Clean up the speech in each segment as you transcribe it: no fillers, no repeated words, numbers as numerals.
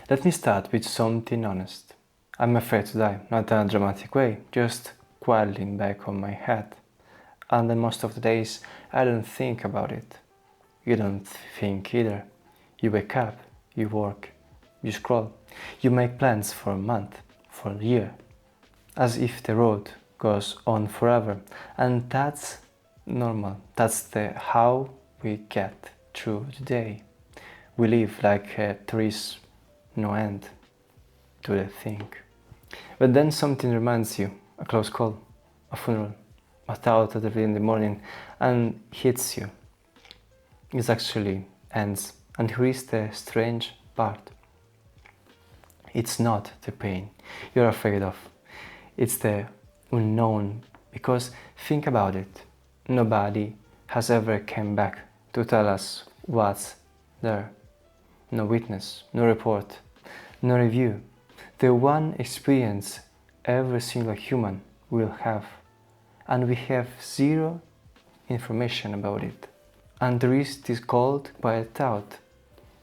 Let me start with something honest. I'm afraid to die, not in a dramatic way, just quietly in back of my head. And then most of the days I don't think about it. You don't think either. You wake up, you work, you scroll, you make plans for a month, for a year, as if the road goes on forever. And that's normal. That's how we get through the day. We live like there is no end to the thing. But then something reminds you, a close call, a funeral, a thought at 3 in the morning, and hits you. It actually ends. And here is the strange part. It's not the pain you're afraid of. It's the unknown. Because think about it. Nobody has ever come back to tell us what's there. No witness, no report, no review. The one experience every single human will have. And we have zero information about it. And there is this cold, quiet thought.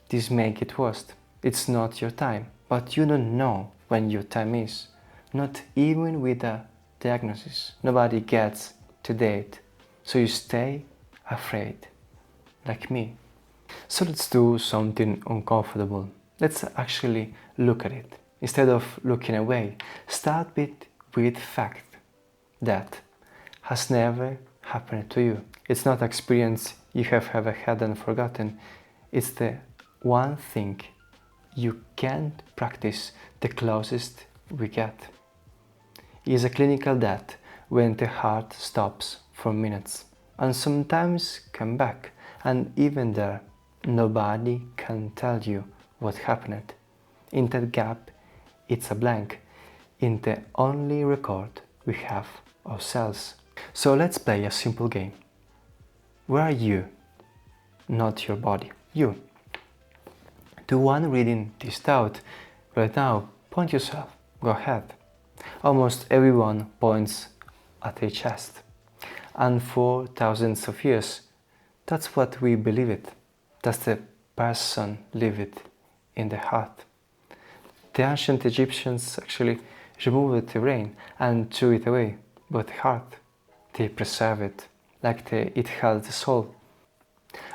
This makes it worse. It's not your time, but you don't know when your time is. Not even with a diagnosis. Nobody gets to date. So you stay afraid, like me. So let's do something uncomfortable. Let's actually look at it. Instead of looking away, start with fact that has never happened to you. It's not experience you have ever had and forgotten. It's the one thing you can't practice, the closest we get. It's a clinical death when the heart stops for minutes and sometimes come back, and even there nobody can tell you what happened. In that gap it's a blank, in the only record we have ourselves. So let's play a simple game. Where are you? Not your body, you. The one reading this thought right now, point yourself, go ahead. Almost everyone points at their chest. And for thousands of years, that's what we believe it. That's the person live it in the heart. The ancient Egyptians actually removed the brain and threw it away, but the heart, they preserve it like it held the soul.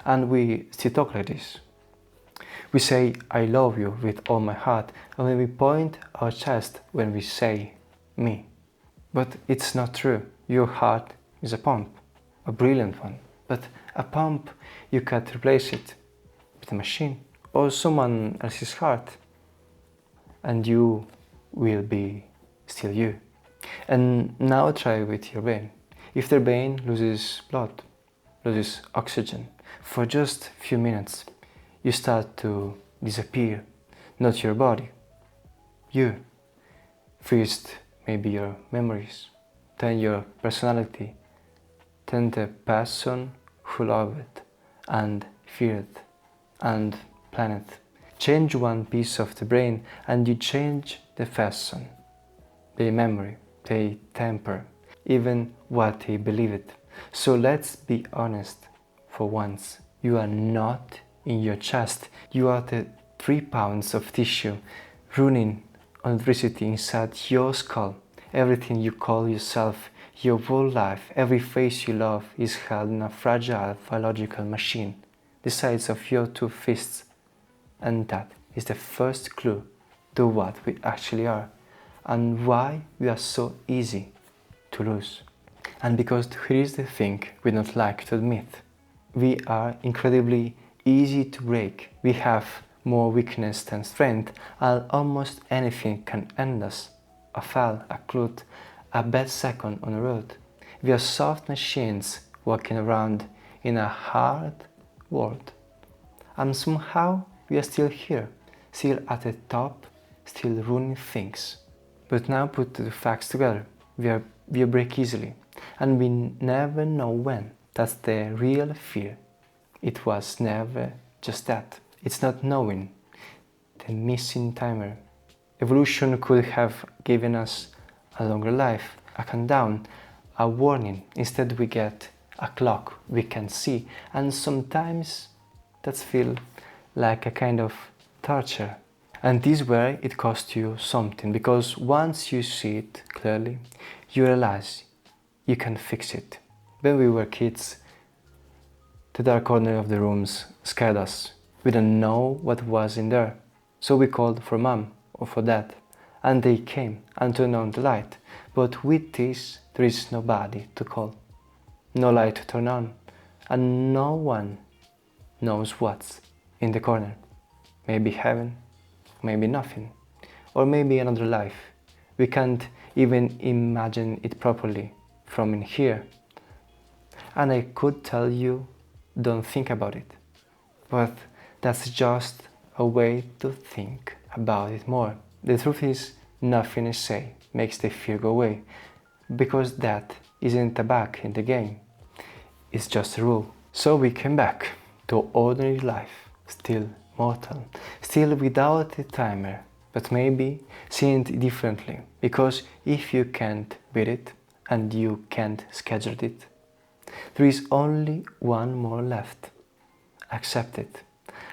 And we still talk like this. We say, I love you with all my heart, and when we point our chest when we say, me. But it's not true. Your heart is a pump, a brilliant one. But a pump, you can't replace it with a machine or someone else's heart. And you will be still you. And now try with your brain. If the brain loses blood, loses oxygen, for just a few minutes, you start to disappear, not your body, you. First, maybe your memories, then your personality, then the person who loved and feared and planned. Change one piece of the brain and you change the person, their memory, their temper, even what they believed. So let's be honest for once. You are not in your chest. You are the 3 pounds of tissue running on electricity inside your skull. Everything you call yourself, your whole life, every face you love is held in a fragile biological machine the size of your 2 fists. And that is the first clue to what we actually are and why we are so easy to lose. And because here is the thing we don't like to admit. We are incredibly easy to break. We have more weakness than strength, and almost anything can end us. A fall, a cloud, a bad second on the road. We are soft machines walking around in a hard world. And somehow we are still here, still at the top, still running things. But now put the facts together. We break easily, and we never know when. That's the real fear. It was never just that. It's not knowing, the missing timer. Evolution could have given us a longer life, a countdown, a warning. Instead we get a clock we can see, and sometimes that feels like a kind of torture. And this is where it costs you something, because once you see it clearly, you realize you can fix it. When we were kids, the dark corner of the rooms scared us. We didn't know what was in there, so we called for mom or for dad, and they came and turned on the light. But with this, there is nobody to call, no light to turn on, and no one knows what's in the corner. Maybe heaven, maybe nothing, or maybe another life. We can't even imagine it properly from in here. And I could tell you, don't think about it, but that's just a way to think about it more. The truth is, nothing I say makes the fear go away, because that isn't a bug in the game, it's just a rule. So we came back to ordinary life, still mortal, still without a timer, but maybe seeing it differently, because if you can't beat it and you can't schedule it, there is only one more left. Accept it.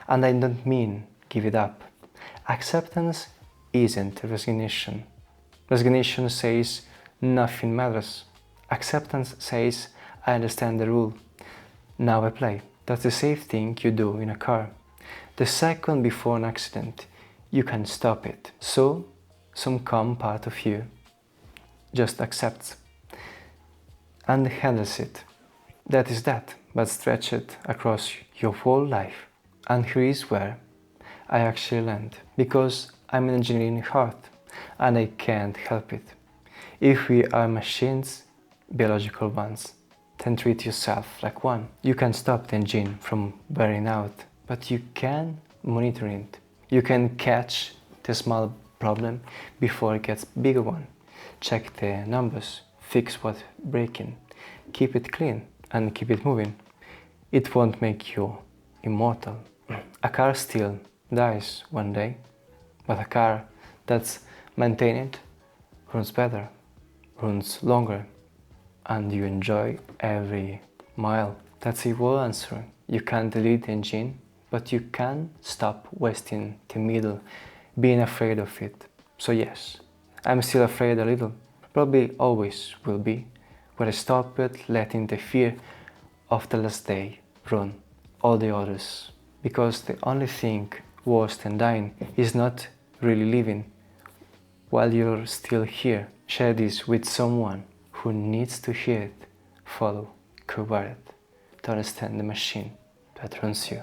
And I don't mean give it up. Acceptance isn't resignation. Resignation says nothing matters. Acceptance says I understand the rule. Now I play. That's the safe thing you do in a car. The second before an accident, you can stop it. So, some calm part of you just accepts and handles it. That is that, but stretch it across your whole life. And here is where I actually land, because I'm an engineering heart and I can't help it. If we are machines, biological ones, then treat yourself like one. You can stop the engine from wearing out, but you can monitor it. You can catch the small problem before it gets bigger one. Check the numbers, fix what's breaking, keep it clean and keep it moving. It won't make you immortal. A car still dies one day, but a car that's maintained runs better, runs longer, and you enjoy every mile. That's the whole answer. You can't delete the engine, but you can stop wasting the middle, being afraid of it. So yes, I'm still afraid a little, probably always will be, but I stopped letting the fear of the last day run all the others. Because the only thing worse than dying is not really living. While you're still here, share this with someone who needs to hear it. Follow CoreWired to understand the machine that runs you.